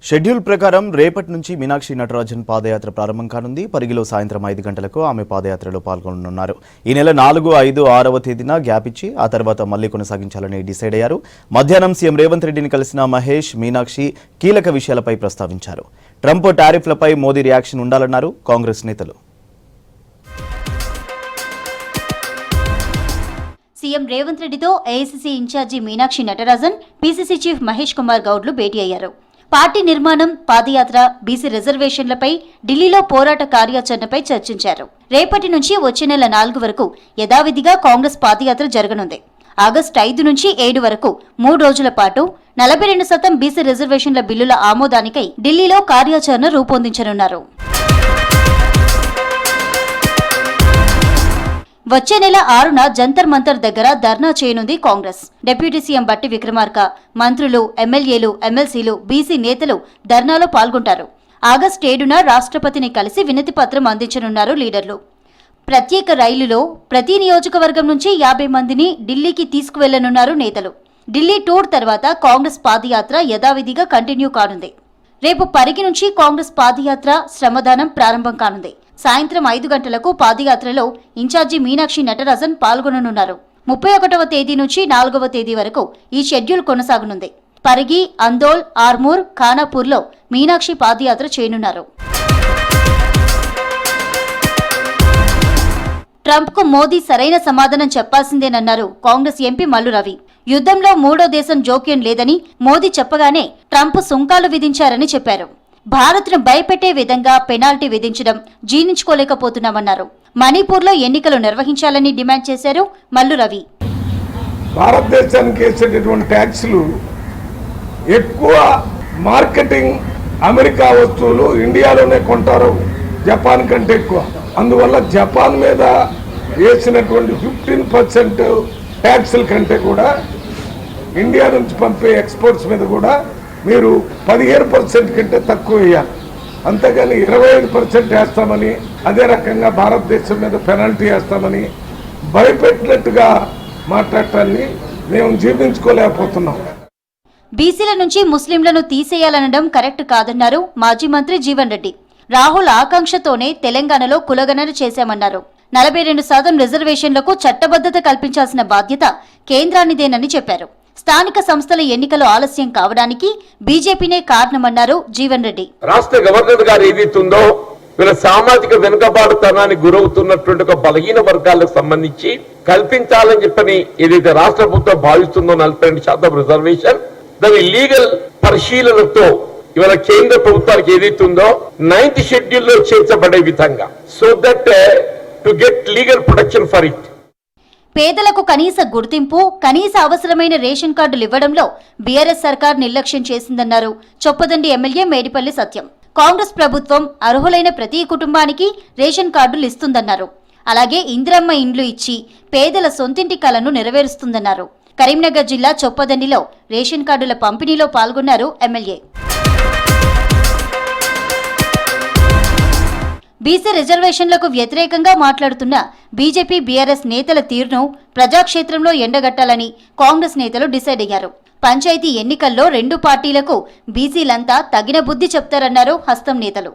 Schedule ప్రకారం రేపటి నుంచి మీనాక్షి నటరాజన్ పాదయాత్ర ప్రారంభం కానుంది. పరిగిలో సాయంత్రం 5 గంటలకు ఆమె పాదయాత్రలో పాల్గొననున్నారు. ఈ నెల 4, 5, 6వ తేదీన గ్యాప్ ఇచ్చి ఆ తర్వాత మళ్లీ కొనసాగించాలని డిసైడ్ అయ్యారు. మధ్యాహ్నం సీఎం రేవంత్ రెడ్డిని కలిసిన మహేష్, మీనాక్షి కీలక విషయాలపై ప్రస్తావించారు. ట్రంప్ టారిఫ్లపై మోదీ రియాక్షన్ ఉండాలన్నారు కాంగ్రెస్ నేతలు. సీఎం రేవంత్ రెడ్డితో AICC incharge Meenakshi Natarajan, PCC chief Mahesh Kumar గౌడ్లు భేటీ అయ్యారు. పార్టీ నిర్మాణం, పాదయాత్ర, బీసీ రిజర్వేషన్లపై, ఢిల్లీలో పోరాట కార్యాచరణపై చర్చించారు. రేపటి నుంచి వచ్చే నెల 4 వరకు యథావిధిగా కాంగ్రెస్ పాదయాత్ర జరగనుంది. ఆగస్టు 5 నుంచి 7 వరకు 3 రోజుల పాటు 42% బీసీ రిజర్వేషన్ల బిల్లుల ఆమోదానికై ఢిల్లీలో కార్యాచరణ రూపొందించనున్నారు. వచ్చే నెల 6న జంతర్ మంతర్ దగ్గర ధర్నా చేయనుంది కాంగ్రెస్. డిప్యూటీ సీఎం బట్టి విక్రమార్క, మంత్రులు, ఎమ్మెల్యేలు, ఎమ్మెల్సీలు, బీసీ నేతలు ధర్నాలో పాల్గొంటారు. ఆగస్టు 7న రాష్ట్రపతిని కలిసి వినతి పత్రం అందించనున్నారు లీడర్లు. ప్రత్యేక రైలులో ప్రతి నియోజకవర్గం నుంచి 50 మందిని ఢిల్లీకి తీసుకువెళ్లనున్నారు నేతలు. ఢిల్లీ టూర్ తర్వాత కాంగ్రెస్ పాదయాత్ర యథావిధిగా కంటిన్యూ కానుంది. రేపు పరిగి నుంచి కాంగ్రెస్ పాదయాత్ర శ్రమదానం ప్రారంభం కానుంది. సాయంత్రం 5 గంటలకు పాదయాత్రలో ఇన్ఛార్జి మీనాక్షి నటరాజన్ పాల్గొననున్నారు. 31వ తేదీ నుంచి 4వ తేదీ వరకు ఈ షెడ్యూల్ కొనసాగనుంది. పరిగి, అందోల్, ఆర్మూర్, ఖానాపూర్లో మీనాక్షి పాదయాత్ర చేయనున్నారు. ట్రంప్కు మోదీ సరైన సమాధానం చెప్పాల్సిందేనన్నారు కాంగ్రెస్ ఎంపీ మల్లు రవి. యుద్ధంలో మూడో దేశం జోక్యం లేదని మోదీ చెప్పగానే ట్రంప్ సుంకాలు విధించారని చెప్పారు. భారత్ను భయపెట్టే విధంగా పెనాల్టీ విధించడం జీర్ణించుకోలేకపోతున్నామన్నారు. మణిపూర్లో ఎన్నికలు నిర్వహించాలని డిమాండ్ చేశారు మల్లు రవి. భారతదేశానికి వేసేటటువంటి ట్యాక్సులు ఎక్కువ, మార్కెటింగ్ అమెరికా వస్తువులు ఇండియాలోనే కొంటారు, జపాన్ కంటే ఎక్కువ. అందువల్ల జపాన్ మీద వేసినటువంటి 15% ట్యాక్సుల కంటే కూడా ఇండియా నుంచి పంపే ఎక్స్పోర్ట్స్ మీద కూడా మీరు 15% కంటే తక్కువ వేయాలి. అంతేగాని 25% వేస్తామని, అదే రకంగా భారతదేశం మీద పెనాల్టీ వేస్తామని భయపెట్టినట్టుగా మాట్లాడటాన్ని మేము జీర్ణించుకోలేకపోతున్నాం. బీసీల నుంచి ముస్లింలను తీసేయాలనడం కరెక్ట్ కాదన్నారు మాజీ మంత్రి జీవన్ రెడ్డి. రాహుల్ ఆకాంక్షతోనే తెలంగాణలో కులగణన చేశామన్నారు. 42% రిజర్వేషన్లకు చట్టబద్ధత కల్పించాల్సిన బాధ్యత కేంద్రానిదేనని చెప్పారు. స్థానిక సంస్థల ఎన్నికలు ఆలస్యం కావడానికి బీజేపీనే కారణమన్నారు జీవన్ రెడ్డి. రాష్ట్ర గవర్నర్ గారు ఏదైతుందో వీళ్ళ సామాజిక వెనుకబాటుతనానికి గురవుతున్నటువంటి ఒక బలహీన వర్గాలకు సంబంధించి కల్పించాలని చెప్పని ఏదైతే రాష్ట్ర ప్రభుత్వం భావిస్తుందో 42% రిజర్వేషన్, దాని లీగల్ పరిశీలనతో ఇవాళ కేంద్ర ప్రభుత్వానికి ఏదైతుందో 9th షెడ్యూల్లో చేర్చబడే విధంగా, so that to get legal protection for it. పేదలకు కనీస గుర్తింపు, కనీస అవసరమైన రేషన్ కార్డులు ఇవ్వడంలో బీఆర్ఎస్ సర్కార్ నిర్లక్ష్యం చేసిందన్నారు చొప్పదండి ఎమ్మెల్యే మేడిపల్లి సత్యం. కాంగ్రెస్ ప్రభుత్వం అర్హులైన ప్రతి కుటుంబానికి రేషన్ కార్డులు ఇస్తుందన్నారు. అలాగే ఇందిరమ్మ ఇండ్లు ఇచ్చి పేదల సొంతింటి కలను నెరవేరుస్తుందన్నారు. కరీంనగర్ జిల్లా చొప్పదండిలో రేషన్ కార్డుల పంపిణీలో పాల్గొన్నారు ఎమ్మెల్యే. బీసీ రిజర్వేషన్లకు వ్యతిరేకంగా మాట్లాడుతున్న బీజేపీ, బీఆర్ఎస్ నేతల తీరును ప్రజాక్షేత్రంలో ఎండగట్టాలని కాంగ్రెస్ నేతలు డిసైడ్ అయ్యారు. పంచాయతీ ఎన్నికల్లో 2 పార్టీలకు బీసీలంతా తగిన బుద్ధి చెప్తారన్నారు హస్తం నేతలు.